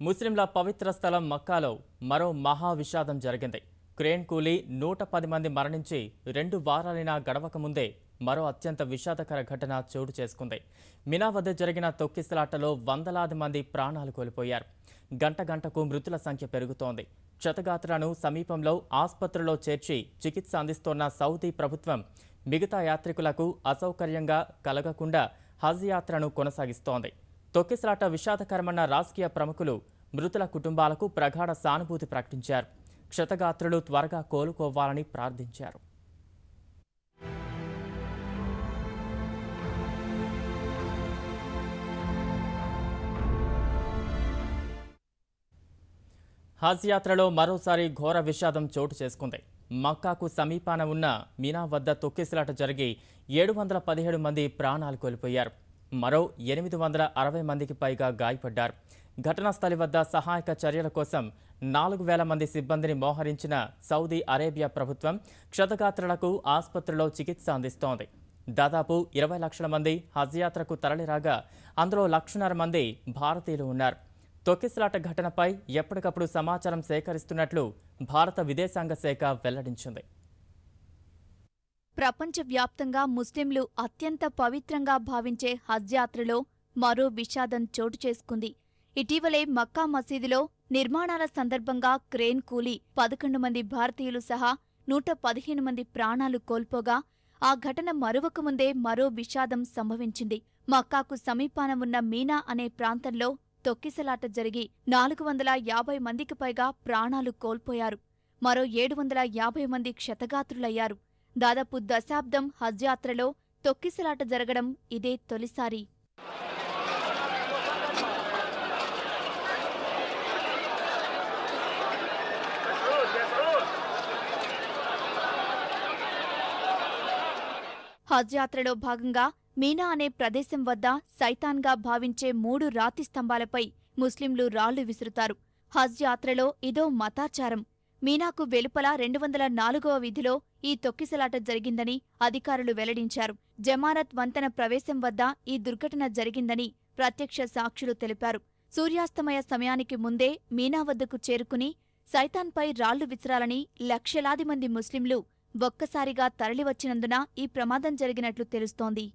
ముస్లింల పవిత్ర స్థలం మక్కాలో మరో మహా విషాదం జరిగింది. క్రేన్ కూలీ 110 మంది మరణించి 2 వారాలైనా గడవక ముందే మరో అత్యంత విషాదకర ఘటన చోటు చేసుకుంది. మినా వద్ద జరిగిన తొక్కిసలాటలో వందలాది మంది ప్రాణాలు కోల్పోయారు. గంట గంటకు మృతుల సంఖ్య పెరుగుతోంది. క్షతగాత్రులను సమీపంలో ఆసుపత్రిలో చేర్చి చికిత్స అందిస్తోన్న సౌదీ ప్రభుత్వం మిగతా యాత్రికులకు అసౌకర్యంగా కలగకుండా హజ్ యాత్రను కొనసాగిస్తోంది. తొక్కిసలాట విషాదకరమన్న రాజకీయ ప్రముఖులు మృతుల కుటుంబాలకు ప్రగాఢ సానుభూతి ప్రకటించారు. క్షతగాత్రులు త్వరగా కోలుకోవాలని ప్రార్థించారు. హజ్ యాత్రలో మరోసారి ఘోర విషాదం చోటు చేసుకుంది. మక్కాకు సమీపాన ఉన్న మినా వద్ద తొక్కిసలాట జరిగి 717 మంది ప్రాణాలు కోల్పోయారు. మరో 860 మందికి పైగా గాయపడ్డారు. ఘటనా స్థలి వద్ద సహాయక చర్యల కోసం 4000 మంది సిబ్బందిని మోహరించిన సౌదీ అరేబియా ప్రభుత్వం క్షతగాత్రులకు ఆసుపత్రిలో చికిత్స అందిస్తోంది. దాదాపు 20 లక్షల మంది హజ్ యాత్రకు తరలిరాగా అందులో 1,50,000 మంది భారతీయులు ఉన్నారు. తొక్కిసలాట ఘటనపై ఎప్పటికప్పుడు సమాచారం సేకరిస్తున్నట్లు భారత విదేశాంగ శాఖ వెల్లడించింది. ప్రపంచవ్యాప్తంగా ముస్లింలు అత్యంత పవిత్రంగా భావించే హజ్ యాత్రలో మరో విషాదం చోటు చేసుకుంది. ఇటీవలే మక్కా మసీదులో నిర్మాణాల సందర్భంగా క్రేన్ కూలీ 11 మంది భారతీయులు సహా 115 మంది ప్రాణాలు కోల్పోగా ఆ ఘటన మరువకముందే మరో విషాదం సంభవించింది. మక్కాకు సమీపాన ఉన్న మీనా అనే ప్రాంతంలో తొక్కిసలాట జరిగి 450 మందికి పైగా ప్రాణాలు కోల్పోయారు. మరో 750 మంది క్షతగాత్రులయ్యారు. దాదాపు దశాబ్దం హజ్ యాత్రలో తొక్కిసలాట జరగడం ఇదే తొలిసారి. హజ్ యాత్రలో భాగంగా మీనా అనే ప్రదేశం వద్ద సైతాన్గా భావించే 3 రాతి స్తంభాలపై ముస్లింలు రాళ్లు విసురుతారు. హజ్ యాత్రలో ఇదో మతాచారం. మీనాకు వెలుపల 204వ వీధిలో ఈ తొక్కిసలాట జరిగిందని అధికారులు వెల్లడించారు. జమారత్ వంతెన ప్రవేశం వద్ద ఈ దుర్ఘటన జరిగిందని ప్రత్యక్ష సాక్షులు తెలిపారు. సూర్యాస్తమయ సమయానికి ముందే మీనా వద్దకు చేరుకుని సైతాన్పై రాళ్లు విసిరాలని లక్షలాది మంది ముస్లింలు ఒక్కసారిగా తరలివచ్చినందున ఈ ప్రమాదం జరిగినట్లు తెలుస్తోంది.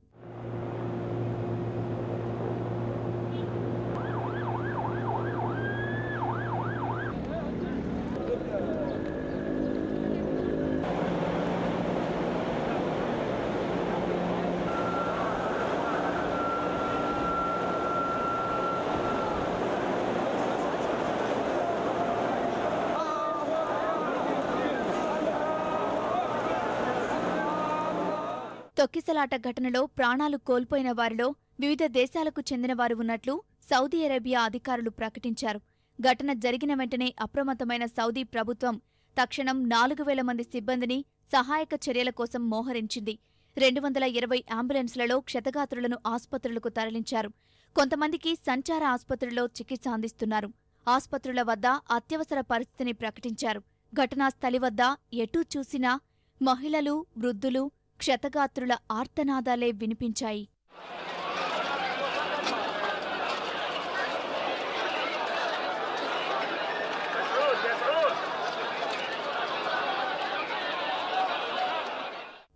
తొక్కిసలాట ఘటనలో ప్రాణాలు కోల్పోయిన వారిలో వివిధ దేశాలకు చెందినవారు ఉన్నట్లు సౌదీ అరేబియా అధికారులు ప్రకటించారు. ఘటన జరిగిన వెంటనే అప్రమత్తమైన సౌదీ ప్రభుత్వం తక్షణం 4000 మంది సిబ్బందిని సహాయక చర్యల కోసం మోహరించింది. 220 అంబులెన్స్లలో క్షతగాత్రులను ఆసుపత్రులకు తరలించారు. కొంతమందికి సంచార ఆసుపత్రుల్లో చికిత్స అందిస్తున్నారు. ఆసుపత్రుల వద్ద అత్యవసర పరిస్థితిని ప్రకటించారు. ఘటనా స్థలి వద్ద ఎటూ చూసినా మహిళలు, వృద్ధులు, క్షతగాత్రుల ఆర్తనాదాలే వినిపించాయి.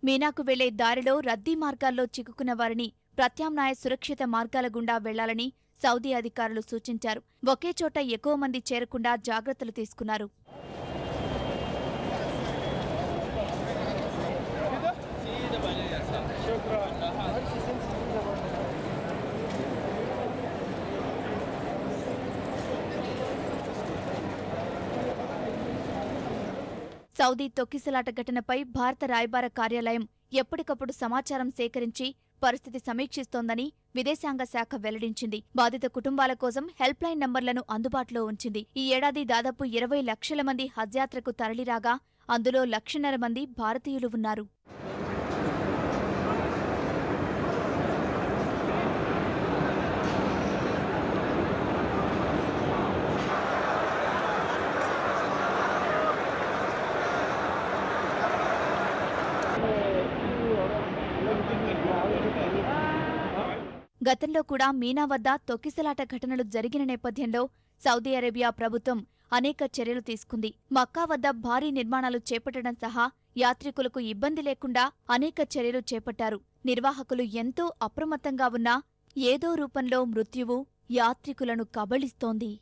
మీనాకు వెళ్లే దారిలో రద్దీ మార్గాల్లో చిక్కుకున్న వారిని ప్రత్యామ్నాయ సురక్షిత మార్గాల గుండా వెళ్లాలని సౌదీ అధికారులు సూచించారు. ఒకే చోట ఎక్కువ మంది చేరకుండా జాగ్రత్తలు తీసుకున్నారు. సౌదీ తొక్కిసలాట ఘటనపై భారత రాయబార కార్యాలయం ఎప్పటికప్పుడు సమాచారం సేకరించి పరిస్థితి సమీక్షిస్తోందని విదేశాంగ శాఖ వెల్లడించింది. బాధిత కుటుంబాల కోసం హెల్ప్ లైన్ నంబర్లను అందుబాటులో ఉంచింది. ఈ ఏడాది దాదాపు 20 లక్షల మంది హజ్ యాత్రకు తరలిరాగా అందులో 1,50,000 మంది భారతీయులు ఉన్నారు. గతంలో కూడా మీనా వద్ద తొక్కిసలాట ఘటనలు జరిగిన నేపథ్యంలో సౌదీ అరేబియా ప్రభుత్వం అనేక చర్యలు తీసుకుంది. మక్కా వద్ద భారీ నిర్మాణాలు చేపట్టడం సహా యాత్రికులకు ఇబ్బంది లేకుండా అనేక చర్యలు చేపట్టారు. నిర్వాహకులు ఎంతో అప్రమత్తంగా ఉన్నా ఏదో రూపంలో మృత్యువు యాత్రికులను కబళిస్తోంది.